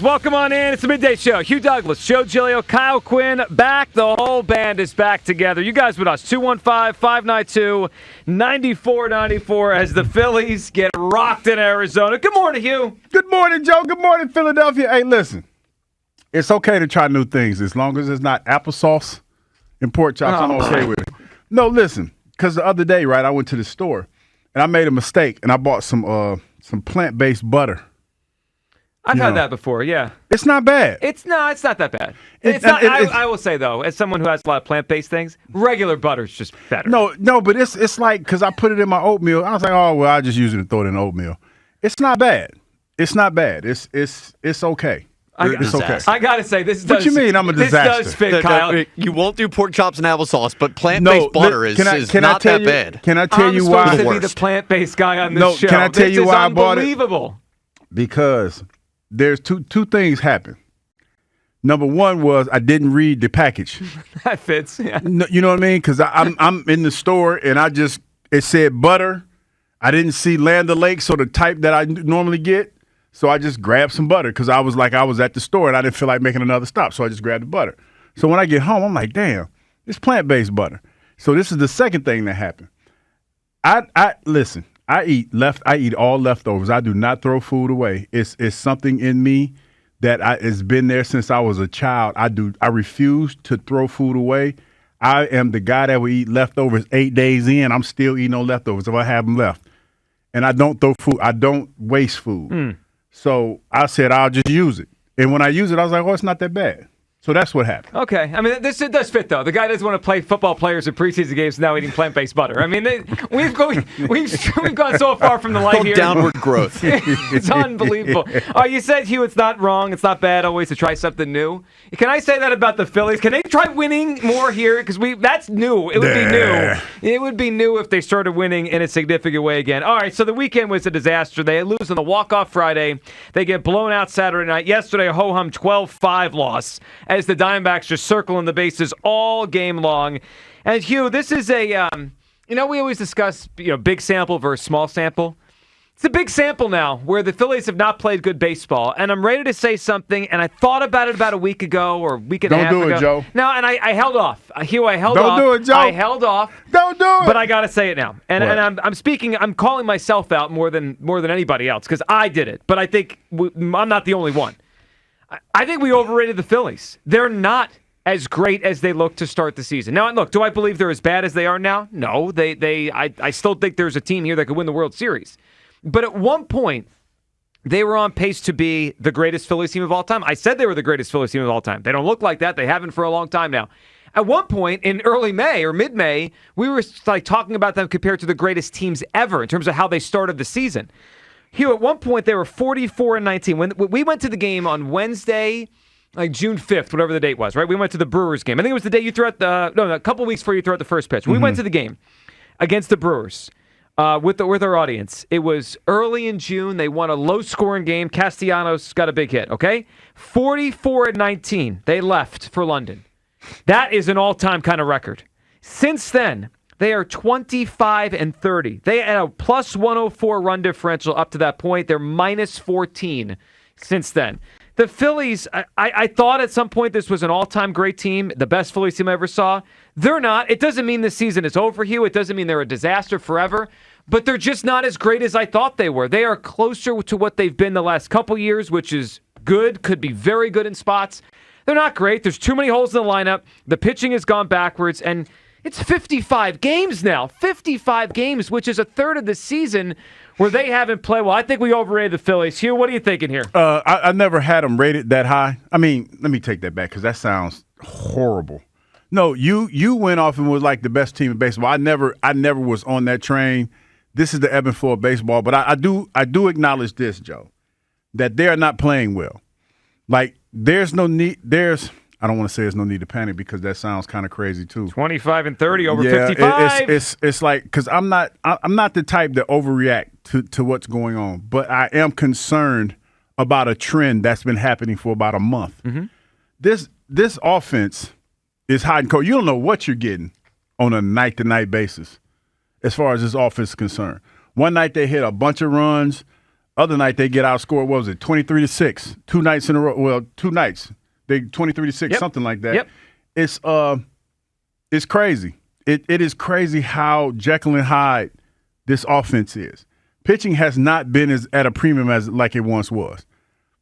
Welcome on in. It's the Midday Show. Hugh Douglas, Joe Giglio, Kyle Quinn back. The whole band is back together. You guys with us. 215-592-9494 as the Phillies get rocked in Arizona. Good morning, Hugh. Good morning, Joe. Good morning, Philadelphia. Hey, listen. It's okay to try new things as long as it's not applesauce and pork chops. I'm okay with it. No, listen. Because the other day, right, I went to the store and I made a mistake and I bought some plant-based butter. I've had that before, yeah. It's not bad. It's not that bad. I will say, though, as someone who has a lot of plant-based things, regular butter's just better. No, but it's like, because I put it in my oatmeal, I was like, oh, well, I'll just use it and throw it in oatmeal. It's not bad. It's not bad. It's okay. It's okay. I got to say, this does. What you mean I'm a disaster? This does fit, Kyle. You won't do pork chops and applesauce, but plant-based butter is not that bad. Can I tell you why? I'm supposed to be the plant-based guy on this show. Can I tell you why I bought it? This is unbelievable. Because there's two things happen. Number one was I didn't read the package. That fits. Yeah. You know what I mean? Because I'm in the store and it said butter. I didn't see Land O'Lakes, so the type that I normally get. So I just grabbed some butter because I was at the store and I didn't feel like making another stop. So I just grabbed the butter. So when I get home, I'm like, damn, it's plant-based butter. So this is the second thing that happened. Listen. I eat all leftovers. I do not throw food away. It's something in me that it's been there since I was a child. I refuse to throw food away. I am the guy that will eat leftovers 8 days in. I'm still eating on leftovers if I have them left. And I don't throw food. I don't waste food. So I said I'll just use it. And when I use it, I was like, oh, it's not that bad. So that's what happened. Okay. I mean, it does fit, though. The guy doesn't want to play football players in preseason games now eating plant-based butter. I mean, we've gone so far from the light here. Downward growth. It's unbelievable. You said, Hugh, it's not wrong. It's not bad always to try something new. Can I say that about the Phillies? Can they try winning more here? Because that's new. It would be new. It would be new if they started winning in a significant way again. All right, so the weekend was a disaster. They lose on the walk-off Friday. They get blown out Saturday night. Yesterday, a ho-hum 12-5 loss as the Diamondbacks just circling the bases all game long. And Hugh, this is we always discuss, big sample versus small sample. It's a big sample now where the Phillies have not played good baseball. And I'm ready to say something, and I thought about it about a week ago or a week and a half ago. Don't do it, Joe. No, and I held off. Hugh, I held off. Don't do it, Joe. I held off. Don't do it. But I got to say it now. And I'm calling myself out more than anybody else because I did it. But I think I'm not the only one. I think we overrated the Phillies. They're not as great as they look to start the season. Now, look, do I believe they're as bad as they are now? No. I still think there's a team here that could win the World Series. But at one point, they were on pace to be the greatest Phillies team of all time. I said they were the greatest Phillies team of all time. They don't look like that. They haven't for a long time now. At one point in early May or mid-May, we were talking about them compared to the greatest teams ever in terms of how they started the season. Hugh, at one point, they were 44-19. When we went to the game on Wednesday, like June 5th, whatever the date was, right? We went to the Brewers game. I think it was the day you threw out a couple weeks before you threw out the first pitch. We went to the game against the Brewers with our audience. It was early in June. They won a low-scoring game. Castellanos got a big hit, okay? 44-19. They left for London. That is an all-time kind of record. Since then, they are 25-30. They had a plus 104 run differential up to that point. They're minus 14 since then. The Phillies, I thought at some point this was an all-time great team, the best Phillies team I ever saw. They're not. It doesn't mean this season is over, Hugh. It doesn't mean they're a disaster forever. But they're just not as great as I thought they were. They are closer to what they've been the last couple years, which is good, could be very good in spots. They're not great. There's too many holes in the lineup. The pitching has gone backwards, and it's 55 games now. 55 games, which is a third of the season where they haven't played well. I think we overrated the Phillies. Hugh, what are you thinking here? I never had them rated that high. I mean, let me take that back because that sounds horrible. No, you went off and was like the best team in baseball. I never was on that train. This is the ebb and flow of baseball. But I do acknowledge this, Joe, that they are not playing well. Like, there's no need. I don't want to say there's no need to panic because that sounds kind of crazy too. 25-30 over 55. It's like because I'm not the type that overreact to what's going on, but I am concerned about a trend that's been happening for about a month. Mm-hmm. This offense is hot and cold. You don't know what you're getting on a night-to-night basis as far as this offense is concerned. One night they hit a bunch of runs. Other night they get outscored. What was it? 23-6. 2 nights in a row. Well, 2 nights. They 23-6, something like that. Yep. It's crazy. It is crazy how Jekyll and Hyde this offense is. Pitching has not been at a premium as like it once was.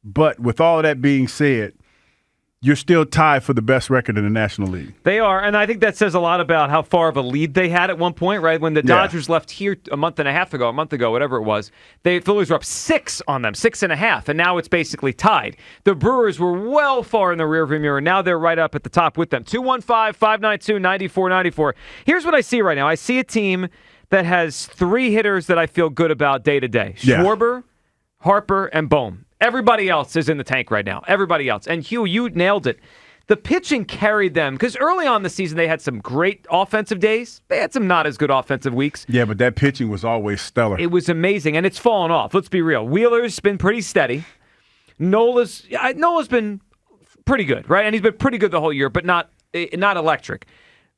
But with all of that being said, you're still tied for the best record in the National League. They are, and I think that says a lot about how far of a lead they had at one point, right? When the Dodgers left here a month ago, whatever it was, the Phillies were up 6 on them, 6.5, and now it's basically tied. The Brewers were well far in the rearview mirror. Now they're right up at the top with them. 215-592-9494. Here's what I see right now. I see a team that has 3 hitters that I feel good about day to day. Schwarber, Harper, and Bohm. Everybody else is in the tank right now. Everybody else. And Hugh, you nailed it. The pitching carried them because early on in the season they had some great offensive days. They had some not as good offensive weeks. Yeah, but that pitching was always stellar. It was amazing, and it's fallen off. Let's be real. Wheeler's been pretty steady. Nola's been pretty good, right? And he's been pretty good the whole year, but not electric.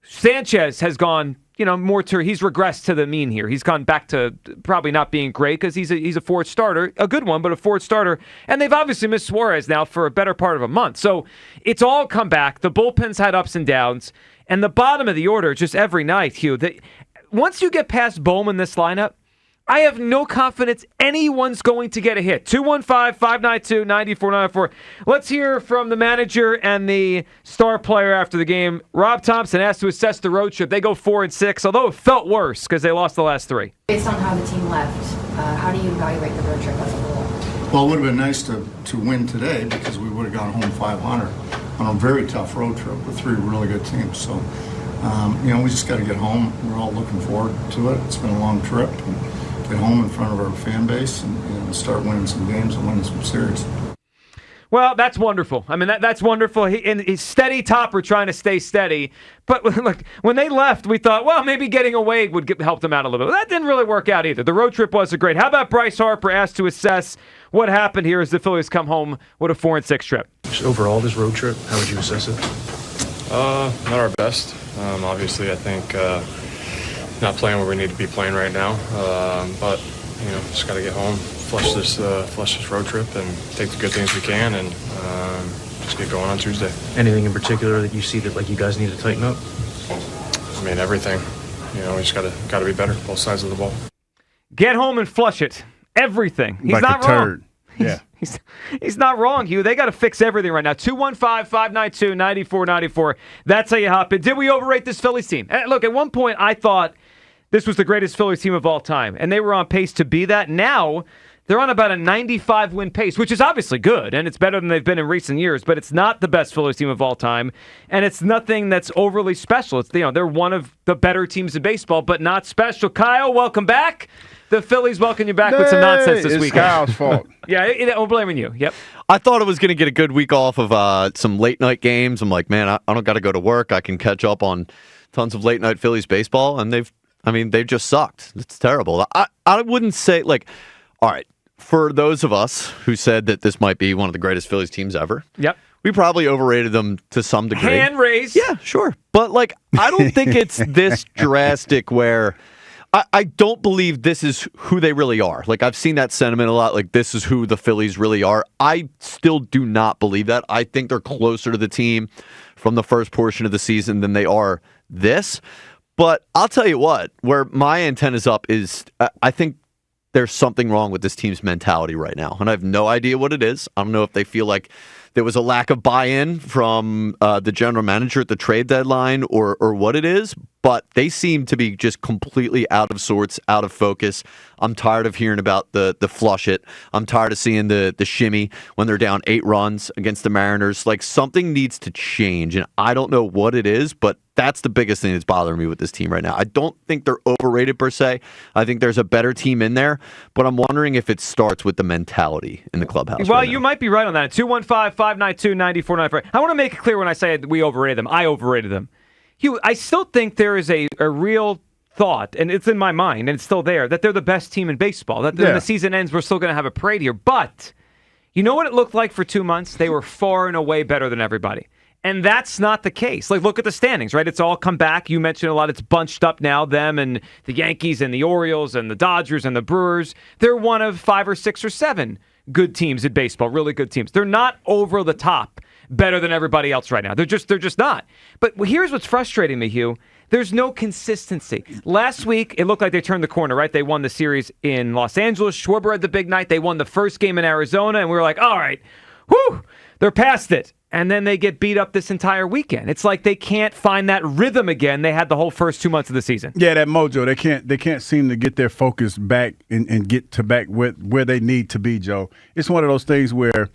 Sanchez has gone, he's regressed to the mean here. He's gone back to probably not being great because he's a fourth starter, a good one, but a fourth starter. And they've obviously missed Suarez now for a better part of a month. So it's all come back. The bullpen's had ups and downs. And the bottom of the order, just every night, Hugh, once you get past Bowman in this lineup, I have no confidence anyone's going to get a hit. 215-592-9494. Let's hear from the manager and the star player after the game. Rob Thompson asked to assess the road trip. They go 4-6, although it felt worse because they lost the last 3. Based on how the team left, how do you evaluate the road trip as a whole? Well, it would have been nice to win today because we would have gone home 500 on a very tough road trip with 3 really good teams. So, we just got to get home. We're all looking forward to it. It's been a long trip. And get home in front of our fan base and start winning some games and winning some series. Well, that's wonderful. I mean, that's wonderful. He's steady topper trying to stay steady. But look, when they left, we thought, well, maybe getting away would help them out a little bit. That didn't really work out either. The road trip wasn't great. How about Bryce Harper asked to assess what happened here as the Phillies come home with a 4-6 trip? Just overall, this road trip, how would you assess it? Not our best. Obviously, I think not playing where we need to be playing right now. But just got to get home, flush this road trip, and take the good things we can, and just get going on Tuesday. Anything in particular that you see that you guys need to tighten up? I mean, everything. We just got to be better, both sides of the ball. Get home and flush it. Everything. He's like not a wrong. Turd. Yeah. He's not wrong, Hugh. They got to fix everything right now. 215-592-9494. That's how you hop in. Did we overrate this Phillies team? Look, at one point I thought this was the greatest Phillies team of all time, and they were on pace to be that. Now they're on about a 95-win pace, which is obviously good, and it's better than they've been in recent years, but it's not the best Phillies team of all time, and it's nothing that's overly special. It's they're one of the better teams in baseball, but not special. Kyle, welcome back. The Phillies welcome you back with some nonsense this week. It's Kyle's fault. Yeah, I'm blaming you. Yep. I thought I was going to get a good week off of some late-night games. I'm like, man, I don't got to go to work. I can catch up on tons of late-night Phillies baseball, and they've just sucked. It's terrible. I wouldn't say, all right, for those of us who said that this might be one of the greatest Phillies teams ever, yep, we probably overrated them to some degree. Hand raised. Yeah, sure. But, I don't think it's this drastic where I don't believe this is who they really are. I've seen that sentiment a lot, this is who the Phillies really are. I still do not believe that. I think they're closer to the team from the first portion of the season than they are this. But I'll tell you what, where my antenna's up is I think there's something wrong with this team's mentality right now. And I have no idea what it is. I don't know if they feel like there was a lack of buy-in from the general manager at the trade deadline or what it is. But they seem to be just completely out of sorts, out of focus. I'm tired of hearing about the flush it. I'm tired of seeing the shimmy when they're down 8 runs against the Mariners. Something needs to change, and I don't know what it is, but that's the biggest thing that's bothering me with this team right now. I don't think they're overrated per se. I think there's a better team in there, but I'm wondering if it starts with the mentality in the clubhouse. Well, right you might be right on that. 215-592-9494. I want to make it clear when I say we overrated them. I overrated them. Hugh, I still think there is a real thought, and it's in my mind, and it's still there, that they're the best team in baseball. That when the season ends, we're still going to have a parade here. But you know what it looked like for 2 months? They were far and away better than everybody. And that's not the case. Like, look at the standings, right? It's all come back. You mentioned a lot. It's bunched up now, them and the Yankees and the Orioles and the Dodgers and the Brewers. They're one of 5 or 6 or 7 good teams in baseball, really good teams. They're not over the top better than everybody else right now. They're just not. But here's what's frustrating me, Hugh. There's no consistency. Last week, it looked like they turned the corner, right? They won the series in Los Angeles. Schwarber had the big night. They won the first game in Arizona, and we were like, all right, whew, they're past it. And then they get beat up this entire weekend. It's like they can't find that rhythm again they had the whole first 2 months of the season. Yeah, that mojo. They can't seem to get their focus back and get to back where they need to be, Joe. It's one of those things where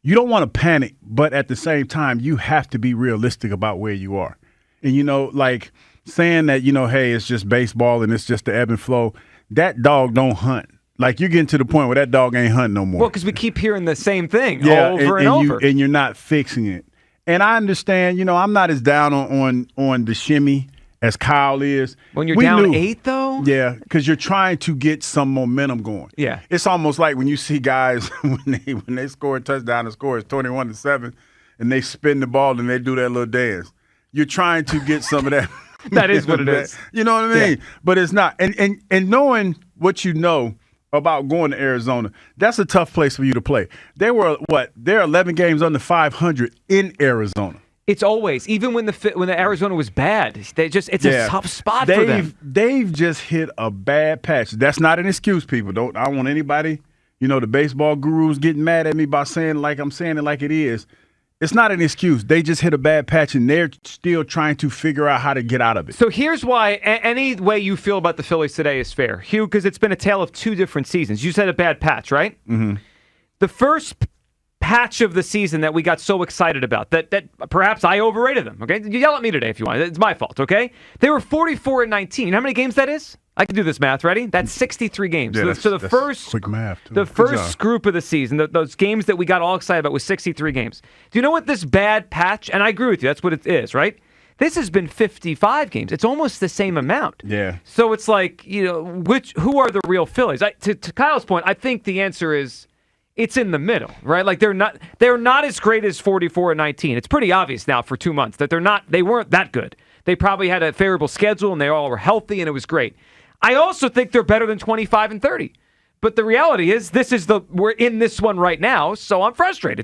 you don't want to panic, but at the same time, you have to be realistic about where you are. And, like saying that, hey, it's just baseball and it's just the ebb and flow, that dog don't hunt. Like, you're getting to the point where that dog ain't hunting no more. Well, because we keep hearing the same thing over and over. And you're not fixing it. And I understand, I'm not as down on the shimmy as Kyle is. When you're down 8, though? Yeah, because you're trying to get some momentum going. Yeah. It's almost like when you see guys, when they score a touchdown, the score is 21-7, and they spin the ball and they do that little dance. You're trying to get some of that. That is what it is. You know what I mean? Yeah. But it's not. And knowing what you know about going to Arizona, that's a tough place for you to play. They're 11 games under 500 in Arizona. It's always, even when the Arizona was bad, it's a tough spot for them. They've just hit a bad patch. That's not an excuse, people. I don't want anybody, the baseball gurus getting mad at me by saying I'm saying it like it is. It's not an excuse. They just hit a bad patch, and they're still trying to figure out how to get out of it. So here's why any way you feel about the Phillies today is fair, Hugh, because it's been a tale of 2 different seasons. You said a bad patch, right? Mm-hmm. The first patch of the season that we got so excited about, that perhaps I overrated them, okay? You yell at me today if you want. It's my fault, okay? They were 44-19. You know how many games that is? I can do this math. Ready? That's 63 games. Yeah, so the first quick math, too. The first group of the season, those games that we got all excited about was 63 games. Do you know what this bad patch? And I agree with you. That's what it is, right? This has been 55 games. It's almost the same amount. Yeah. So it's like, who are the real Phillies? To Kyle's point, I think the answer is it's in the middle, right? Like they're not as great as 44-19. It's pretty obvious now for 2 months that they weren't that good. They probably had a favorable schedule and they all were healthy and it was great. I also think they're better than 25-30. But the reality is we're in this one right now, so I'm frustrated.